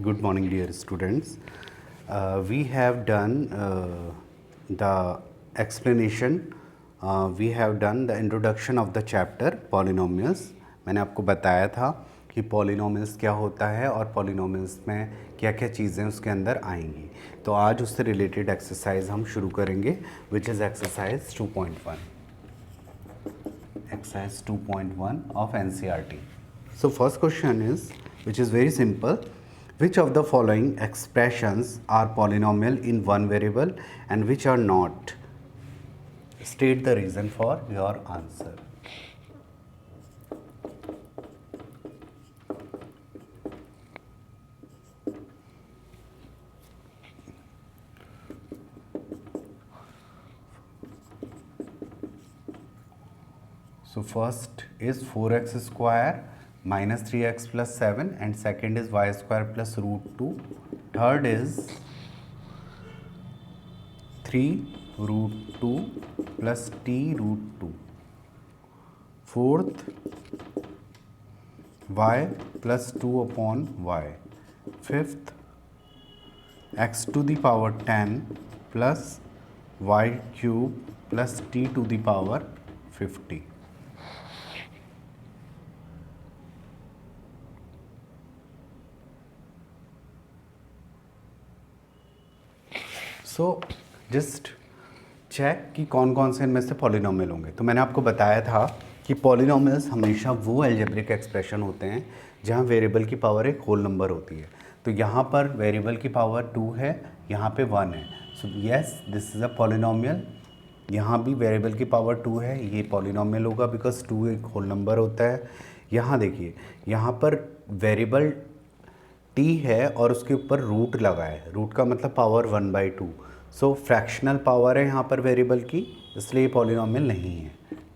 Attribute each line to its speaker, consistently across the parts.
Speaker 1: Good morning, dear students. We have done the explanation. We have done the introduction of the chapter polynomials. मैंने आपको बताया था कि polynomials क्या होता है और polynomials में क्या क्या चीज़ें उसके अंदर आएंगी. तो आज उससे रिलेटेड एक्सरसाइज हम शुरू करेंगे, which is exercise 2.1. Exercise 2.1 of NCERT. So first question is, which is very simple. Which of the following expressions are polynomial in one variable and which are not? State the reason for your answer. So first is 4x square minus 3x plus 7 and second is y square plus root 2. Third is 3 root 2 plus t root 2. Fourth, y plus 2 upon y. Fifth, x to the power 10 plus y cube plus t to the power 50. So just check कि कौन कौन से इनमें से polynomial होंगे. तो मैंने आपको बताया था कि पॉलिनोमियल्स हमेशा वो अलजेब्रिक एक्सप्रेशन होते हैं जहाँ वेरिएबल की पावर एक होल नंबर होती है. तो यहाँ पर वेरिएबल की पावर 2 है, यहाँ पे 1 है. So yes, this is a polynomial. यहाँ भी वेरिएबल की पावर 2 है, ये पॉलिनोमियल होगा बिकॉज 2 एक होल नंबर होता है. यहाँ देखिए, यहाँ पर वेरिएबल टी है और उसके ऊपर रूट लगा है. रूट का मतलब पावर 1/2. सो फ्रैक्शनल पावर है यहाँ पर वेरिएबल की, इसलिए पॉलिनोमियल नहीं है.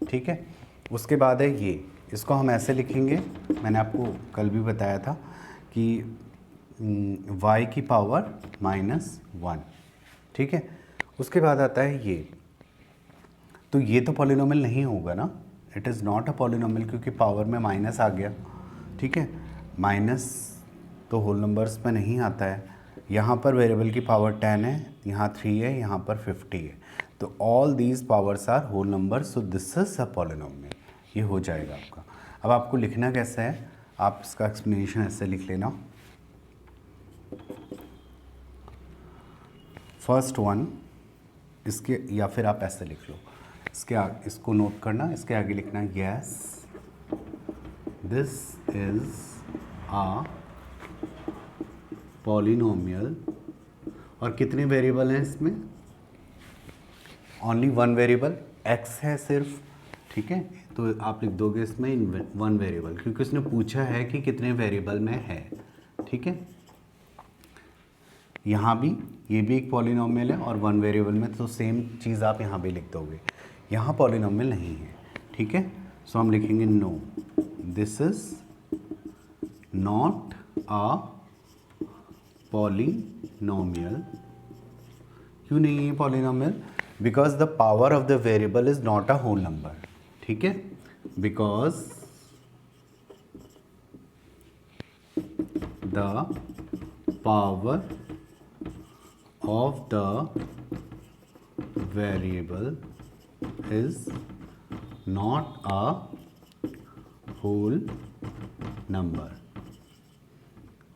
Speaker 1: ठीक है. उसके बाद है ये, इसको हम ऐसे लिखेंगे. मैंने आपको कल भी बताया था कि y की पावर -1. ठीक है. उसके बाद आता है ये. तो ये तो पॉलिनोमियल नहीं होगा ना. It is not a polynomial क्योंकि पावर में माइनस आ गया. ठीक है. माइनस तो होल नंबर्स में नहीं आता है. यहाँ पर वेरिएबल की पावर 10 है, यहाँ 3 है, यहाँ पर 50 है. तो all these powers are whole number. So this is a polynomial. ये हो जाएगा आपका. अब आपको लिखना कैसे है, आप इसका एक्सप्लेनेशन ऐसे लिख लेना. फर्स्ट वन इसके, या फिर आप ऐसे लिख लो. इसके आगे इसको नोट करना, इसके आगे लिखना yes this is a polynomial. और कितने वेरिएबल हैं इसमें? ओनली वन वेरिएबल x है सिर्फ. ठीक है. तो आप लिख दोगे इसमें वन वेरिएबल क्योंकि उसने पूछा है कि कितने वेरिएबल में है. ठीक है. यहाँ भी ये भी एक पॉलिनोमियल है और वन वेरिएबल में, तो सेम चीज़ आप यहाँ भी लिख दोगे. यहाँ पॉलिनोमियल नहीं है. ठीक है. सो हम लिखेंगे no, this is not a polynomial. क्यों नहीं है polynomial? Because the power of the variable is not a whole number. ठीक है. Because the power of the variable is not a whole number.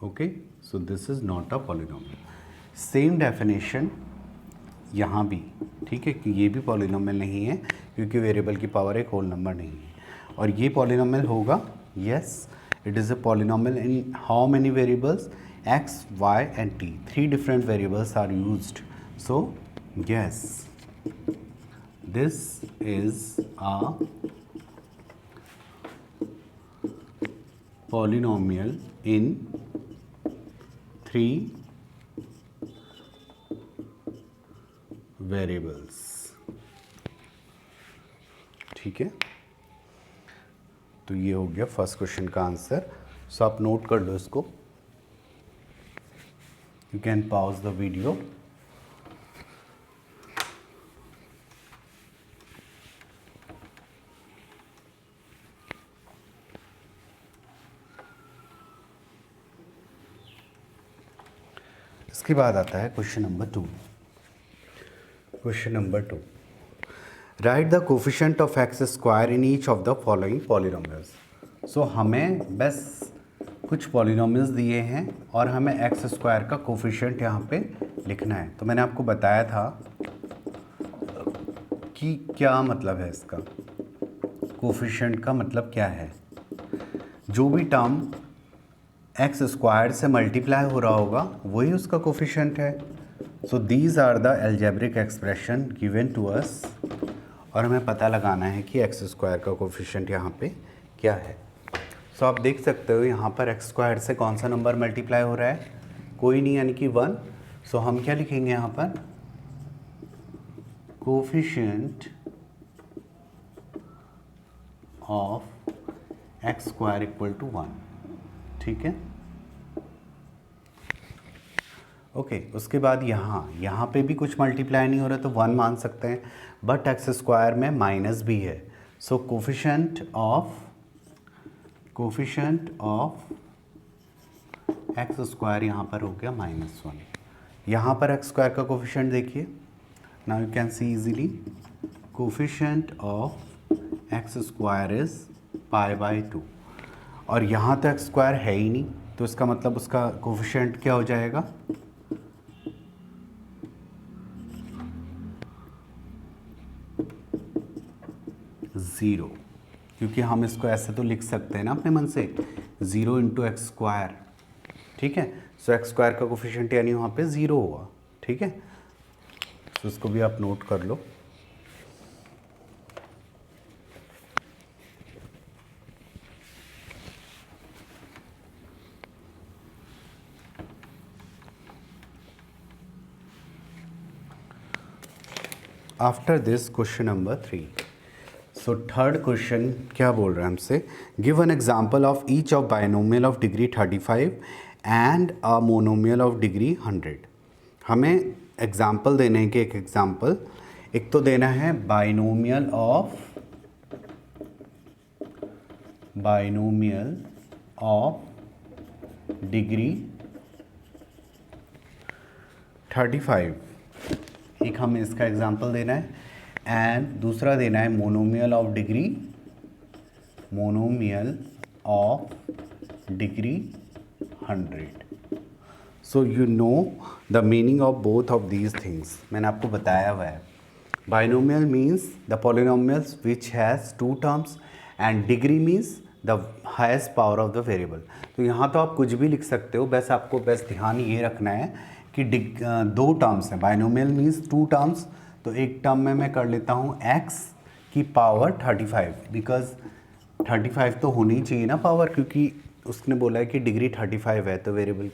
Speaker 1: Okay. So this is not a polynomial. Same definition यहाँ भी. ठीक है. कि ये भी polynomial नहीं है क्योंकि वेरिएबल की पावर एक होल नंबर नहीं है. और ये पॉलिनोमियल होगा. Yes, it is a polynomial in how many variables? x, y and t. 3 different variables are used. So yes, this is a polynomial in 3 variables. ठीक है. तो ये हो गया फर्स्ट क्वेश्चन का आंसर. सो आप नोट कर लो इसको. You can pause the video. इसके बाद आता है question number 2। Question number 2, right the coefficient of x square in each of the following polynomials. So हमें बस कुछ पॉलिनोमियल्स दिए हैं और हमें एक्स स्क्वायर का कोफिशिएंट यहाँ पे लिखना है। तो मैंने आपको बताया था कि क्या मतलब है इसका, कोफिशिएंट का मतलब क्या है। जो भी टर्म एक्स स्क्वायर से मल्टीप्लाई हो रहा होगा वही उसका कोफिशिएंट है। So these are the algebraic expression given to us, और हमें पता लगाना है कि एक्स स्क्वायर का कोफिशिएंट यहाँ पे क्या है। सो आप देख सकते हो यहाँ पर एक्स स्क्वायर से कौन सा नंबर मल्टीप्लाई हो रहा है, कोई नहीं, यानी कि 1। सो हम क्या लिखेंगे यहाँ पर, coefficient of x square equal to 1। ठीक है, ओके। उसके बाद यहाँ पे भी कुछ मल्टीप्लाई नहीं हो रहा तो 1 मान सकते हैं, बट एक्स स्क्वायर में माइनस भी है। So coefficient of x square यहाँ पर हो गया -1। यहाँ पर एक्स स्क्वायर का कोफिशिएंट देखिए, now you can see easily coefficient of x square is π/2, और यहाँ तो एक्स स्क्वायर है ही नहीं, तो इसका मतलब उसका कोफिशिएंट क्या हो जाएगा, 0, क्योंकि हम इसको ऐसे तो लिख सकते हैं ना अपने मन से, 0 × एक्स स्क्वायर। ठीक है, सो एक्स स्क्वायर का कोफिशिएंट यानी वहाँ पे 0 हुआ। ठीक है, तो इसको भी आप नोट कर लो। After this question number 3। So third question क्या बोल रहा है हमसे, give an example of each of binomial of degree 35 and a monomial of degree 100। हमें एग्जाम्पल देने हैं कि एक एग्जाम्पल, एक तो देना है बाइनोमियल ऑफ डिग्री 35, एक हमें इसका एग्जाम्पल देना है, एंड दूसरा देना है monomial of degree 100। So you know the meaning of both of these things. मैंने आपको बताया हुआ है, binomial means the polynomials which has 2 terms and degree means the highest power of the variable. तो यहाँ तो आप कुछ भी लिख सकते हो, बस आपको ध्यान ये रखना है कि 2 टर्म्स हैं। बाइनोमियल मीन्स 2 टर्म्स, तो एक टर्म में मैं कर लेता हूँ x की पावर 35, बिकॉज 35 तो होनी चाहिए ना पावर, क्योंकि उसने बोला है कि डिग्री 35 है। तो वेरिएबल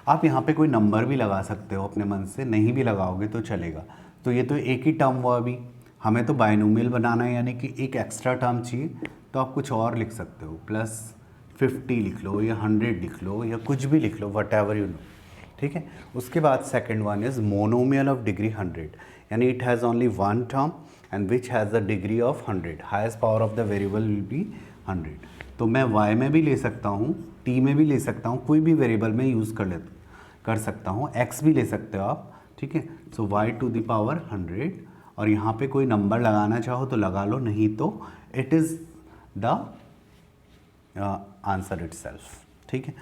Speaker 1: आप यहाँ पे कोई नंबर भी लगा सकते हो अपने मन से, नहीं भी लगाओगे तो चलेगा। तो ये तो एक ही टर्म हुआ, अभी हमें तो बाइनोमियल बनाना है, यानी कि एक एक्स्ट्रा टर्म चाहिए। तो आप कुछ और लिख सकते हो, +50 लिख लो या 100 लिख लो या कुछ भी लिख लो, वट एवर यू नो। ठीक है, उसके बाद second one is monomial of degree 100, यानी it has only 1 term and which has the degree of 100, highest power of the variable will be 100। तो मैं y में भी ले सकता हूँ, t में भी ले सकता हूँ, कोई भी वेरिएबल में यूज़ कर सकता हूँ, x भी ले सकते हो आप। ठीक है, सो y⁴ 100, और यहाँ पे कोई नंबर लगाना चाहो तो लगा लो, नहीं तो it is the answer itself. ठीक है,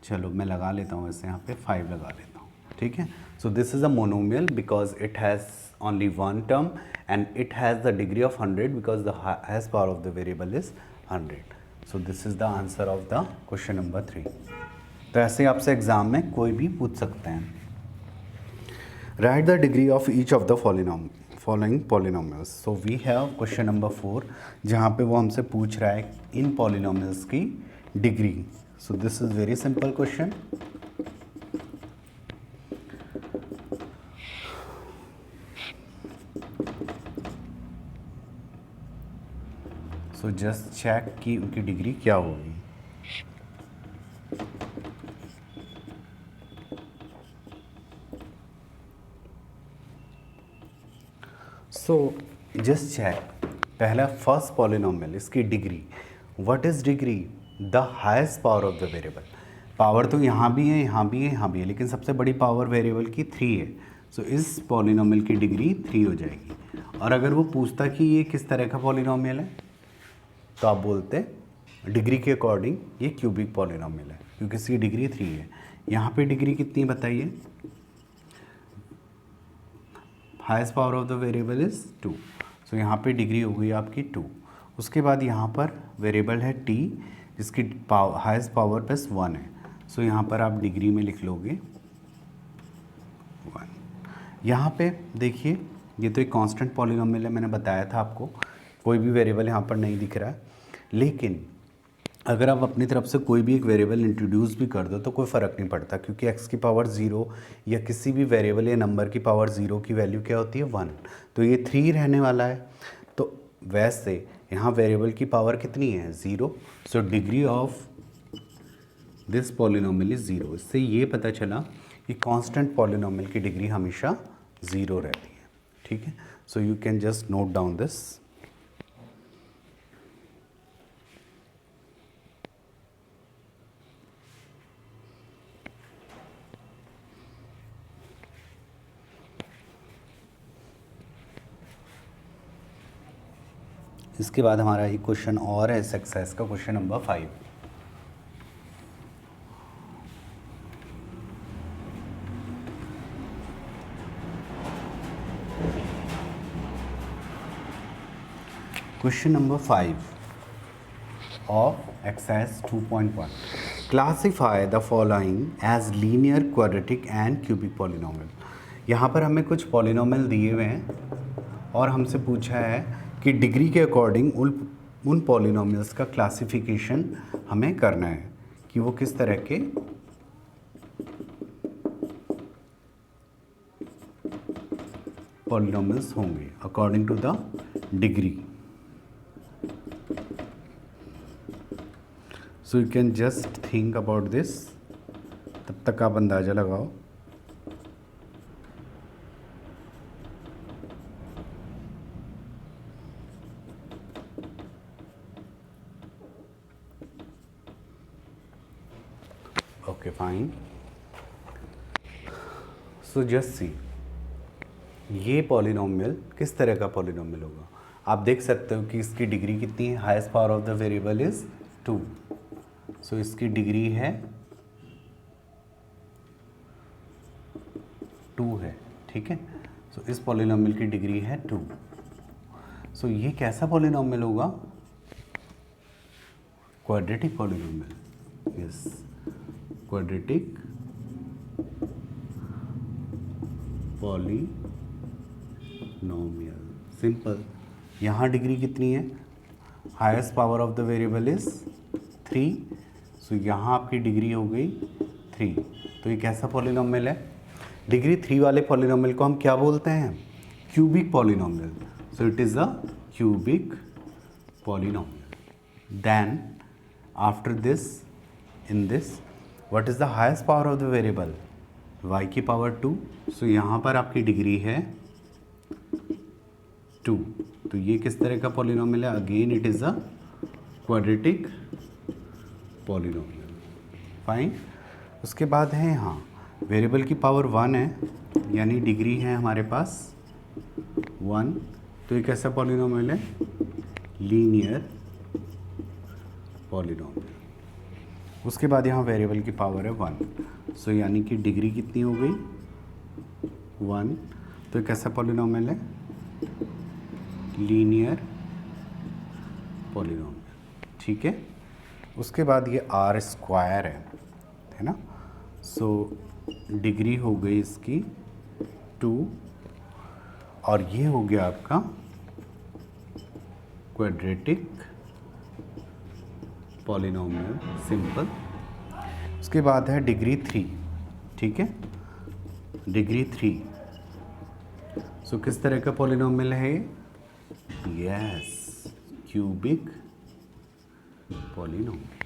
Speaker 1: चलो मैं लगा लेता हूँ, वैसे यहाँ पे 5 लगा लेता हूँ। ठीक है, so this is a monomial because it has only 1 term and it has the degree of 100 because the highest power of the variable is 100। So this is the answer of the question number 3। तो ऐसे आपसे exam में कोई भी पूछ सकते हैं। Write the degree of each of the following polynomials. So we have question number 4, जहाँ पे वो हमसे पूछ रहा है इन पॉलिनोमियल्स की degree. So this is very simple question. So just check कि उनकी डिग्री क्या होगी। So just check, पहला फर्स्ट पॉलिनोमियल, इसकी degree. What is degree? The highest power of the variable. Power तो यहाँ भी है, यहाँ भी है, यहाँ भी है, लेकिन सबसे बड़ी पावर वेरिएबल की 3 है। सो इस पॉलिनोमियल की डिग्री 3 हो जाएगी। और अगर वो पूछता कि ये किस तरह का पॉलिनोमियल है, तो आप बोलते डिग्री के अकॉर्डिंग ये क्यूबिक पॉलिनोमियल है, क्योंकि इसकी डिग्री 3 है। यहाँ पे डिग्री कितनी बताइए? Highest power of the variable is 2। So यहाँ पे डिग्री हो गई आपकी 2। उसके बाद यहाँ पर वेरिएबल है t, जिसकी हाईएस्ट पावर प्लस 1 है। सो यहाँ पर आप डिग्री में लिख लोगे 1। यहाँ पे देखिए, ये तो एक कांस्टेंट पॉलिनोमियल है, मैंने बताया था आपको, कोई भी वेरिएबल यहाँ पर नहीं दिख रहा है। लेकिन अगर आप अपनी तरफ से कोई भी एक वेरिएबल इंट्रोड्यूस भी कर दो तो कोई फ़र्क नहीं पड़ता, क्योंकि x की पावर 0 या किसी भी वेरिएबल या नंबर की पावर 0 की वैल्यू क्या होती है? 1। तो ये 3 रहने वाला है। तो वैसे यहाँ वेरिएबल की पावर कितनी है? 0। So degree of this polynomial is 0। इससे ये पता चला कि कांस्टेंट पॉलिनोमियल की डिग्री हमेशा 0 रहती है। ठीक है, so you can just note down this. इसके बाद हमारा एक क्वेश्चन और है सक्सेस का, question number 5। Question number 5 of exercise 2.1, classify the following as linear, quadratic and cubic polynomial. यहाँ पर हमें कुछ पॉलिनोमियल दिए हुए हैं और हमसे पूछा है कि डिग्री के अकॉर्डिंग उन पॉलिनोमियल्स का क्लासिफिकेशन हमें करना है कि वो किस तरह के पॉलिनोमियल्स होंगे according to the degree. So you can just think about this, तब तक आप अंदाज़ा लगाओ। Okay fine. So just see, ये पॉलिनोमियल किस तरह का पॉलिनोमियल होगा? आप देख सकते हो कि इसकी डिग्री कितनी है? Highest power of the variable is 2। सो इसकी डिग्री है 2 है। ठीक है, सो इस पॉलिनोमियल की डिग्री है 2। सो ये कैसा पॉलिनोमियल होगा? Quadratic polynomial. Yes, quadratic polynomial. Simple. यहाँ डिग्री कितनी है? Highest power of the variable is 3। सो यहाँ आपकी डिग्री हो गई 3। तो ये कैसा पॉलिनोमियल है? डिग्री 3 वाले पॉलिनोमियल को हम क्या बोलते हैं? Cubic polynomial. So it is a cubic polynomial. Then after this, in this, what is the highest power of the variable? y की पावर 2। सो यहाँ पर आपकी डिग्री है 2। तो ये किस तरह का पॉलिनोमियल है? Again it is a quadratic polynomial. Fine. उसके बाद है यहाँ वेरिएबल की पावर 1 है, यानी डिग्री है हमारे पास 1। तो ये कैसा पॉलिनोमियल है? Linear polynomial. उसके बाद यहाँ वेरिएबल की पावर है 1। सो यानी कि डिग्री कितनी हो गई? 1। तो ये कैसा पॉलिनोमियल है? Linear polynomial. ठीक है, उसके बाद ये आर स्क्वायर है ना। सो डिग्री हो गई इसकी 2 और ये हो गया आपका क्वाड्रेटिक पॉलिनोमियल। सिंपल। उसके बाद है डिग्री 3। ठीक है, डिग्री 3। सो किस तरह का पॉलिनोमियल है? Yes, cubic polynomial.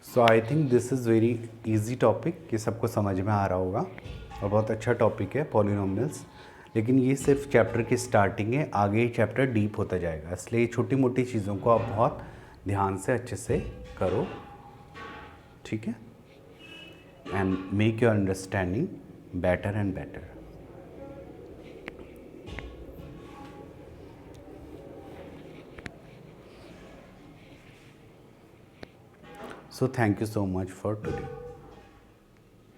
Speaker 1: So I think this is very easy topic, ये सबको समझ में आ रहा होगा और बहुत अच्छा टॉपिक है पॉलिनोमियल्स। लेकिन ये सिर्फ चैप्टर की स्टार्टिंग है, आगे ये चैप्टर डीप होता जाएगा, इसलिए छोटी मोटी चीज़ों को आप बहुत ध्यान से अच्छे से करो। ठीक है, and make your understanding better and better. So thank you so much for today.